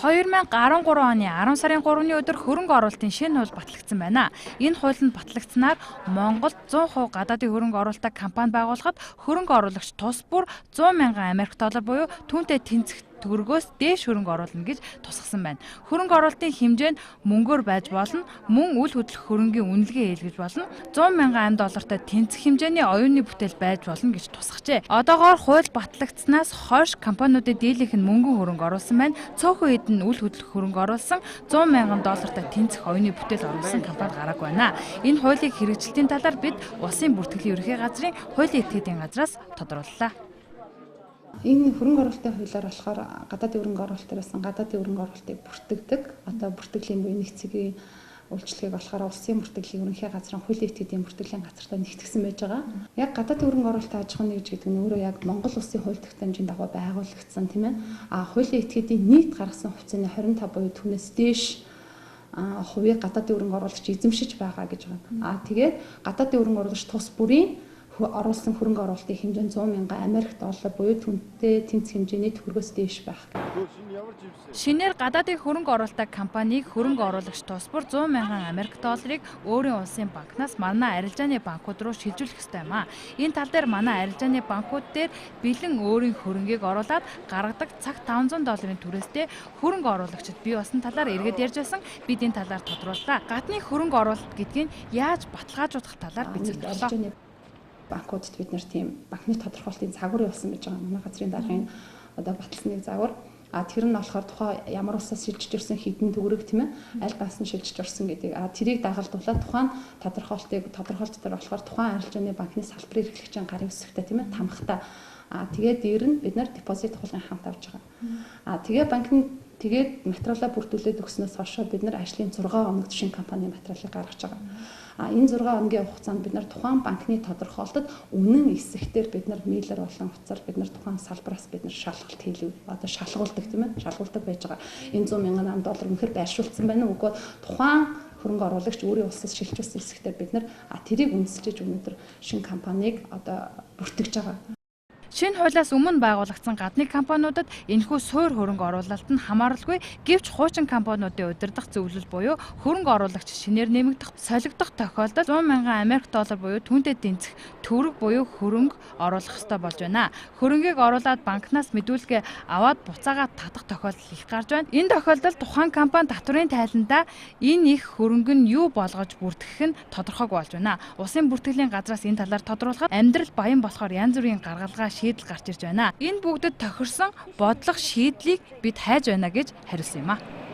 2013 оны 10 сарын 3-ны өдөр хөрөнгө оруулалтын шинэ хууль батлагдсан байна. Энэ хуулинд батлагдсанаар Монголд 100% гадаадын хөрөнгө оруулалтаа компани байгуулахад хөрөнгө оруулагч тус бүр 100 мянган Америк доллар буюу түүнтэй тэнцэх төгрөгөөс дээш хөрөнгө оруулна гэж тусгасан байна. Хөрөнгө оруулалтын хэмжээ нь мөнгөөр байж болно, мөн үл хөдлөх хөрөнгийн үнэлгээ хийлгэж болно, 100 мянган доллартай тэнцэх хэмжээний оюуны бүтээл байж болно гэж тусгажээ. Одоогоор хууль батлагдсанаас хойш компаниудад дийлэнх нь мөнгөн хөрөнгө оруулсан байна. Цөөхөн хэд нь үл хөдлөх хөрөнгө оруулсан, 100 мянган доллартай тэнцэх оюуны бүтээл оруулсан компани гараагүй байна. Энэ хуулийг хэрэгжилтийн талаар бид Улсын бүртгэлийн ерөнхий газрын хуулийн этгээдийн газраас тодрууллаа. Энэ хөрөнгө оруулалтын хуулиар болохоор гадаадын хөрөнгө оруулалтаас гадаадын хөрөнгө оруулалтыг бүртгэдэг. Одоо бүртгэлийн буюу нэг цэгийн үйлчлэгийг болохоор Улсын бүртгэлийн ерөнхий газрын хуулийн этгээдийн бүртгэлийн газартаа нэгтгэсэн байж байгаа. Яг гадаадын хөрөнгө оруулалтын аж ахуйн нэгж гэдэг нь өөрөө яг Монгол Улсын хууль тогтоомжийн дагуу байгуулагдсан тийм ээ. Хуулийн этгээдийн нийт гаргасан хувьцааны 25 буюу түүнээс дээш хувийг гадаадын хөрөнгө оруулагч эзэмшиж байгаа гэж байна. Тэгээд гадаадын хөрөнгө оруулагч тус бүрийн оруулсан хөрөнгө оруулалтын хэмжээ 100 мянган Америк доллар буюу түүнтэй тэнцэх хэмжээний төгрөгөөс дээш байх. Шинээр гадаадын хөрөнгө оруулалтын компаниг хөрөнгө оруулагч тус бүр 100 мянган Америк долларыг өөрийн улсын банкнаас манай арилжааны банкуд руу шилжүүлэх ёстой юм а. Энэ тал дээр манай арилжааны банкуд дээр бэлэн өөрийн хөрөнгийг оруулаад гаргадаг цаг $500 түрээстэй хөрөнгө оруулагчид бий болсон талаар эргээд ярьж байсан. Бид энэ талаар тодрууллаа. Гадны хөрөнгө оруулалт гэдгийг яаж баталгаажуулах талаар бичсэн. Банкудад бид нэр тийм банкны тодорхойлолтын загвар явуулсан байж байгаа. Манай газрын даргын одоо баталсан нэг загвар. Тэр нь болохоор тухайн ямар улсаас шилжиж ирсэн хэдэн төгрөг тийм ээ аль гаас нь шилжиж ирсэн гэдэг. Тэрийг дагалдуулаад тухайн тодорхойлолтыг тодорхойлж дээр болохоор тухайн арилжааны банкны салбарын эрхлэгчийн гарын үсэгтэй тийм ээ тамхтай. Тэгээд дээр нь бид нар депозит хуулын хамт авч байгаа. Тэгээд материалаа бүрдүүлээд өгснөөс хойш бид нар ажлын 6 хоногт шинэ компани материалыг гаргаж байгаа. Энэ 6 хоногийн хугацаанд бид нар тухайн банкны тодорхойлолтод үнэн эсэхтэр бид нар мэйлэр болон утсаар бид нар тухайн салбараас бид нар шалгалт хийлгэв. Одоо шалгуулдаг тийм ээ шалгуулдаг байж байгаа. Энэ 100 мянган доллар үнэхээр байршуулсан байна уу үгүй тухайн хөрөнгө оруулагч өөрийн улсаас шилжүүлсэн эсэхтэр бид нар тэрийг үндэслэж өнөөдөр шинэ компанийг одоо бүртгэж байгаа. Шинэ хуулиас өмнө байгуулагдсан гадны компаниудад энэхүү суур хөрөнгө оруулалт нь хамааралгүй гэвч хуучин компаниудын удирдах зөвлөл буюу хөрөнгө оруулагч шинээр нэмэгдэх солигдох тохиолдолд 100 мянган Америк доллар буюу түүнтэй тэнцэх төгрөг буюу хөрөнгө оруулах ёстой болж байна. Хөрөнгийг оруулаад банкнаас мэдүүлгээ аваад буцаагаад татах тохиолдол их гарч байна. Энэ тохиолдолд тухайн компани татврын тайландаа энэ их хөрөнгө нь юу болгож бүртгэх нь тодорхойгүй болж байна. Улсын бүртгэлийн газраас энэ талаар тодруулахад амьдрал баян болохоор янз бүрийн гаргалгаа шийдэл гарч ирж байна. Энэ бүгдэд тохирсон бодлого шийдлийг бид хайж байна гэж хариулсан юм а.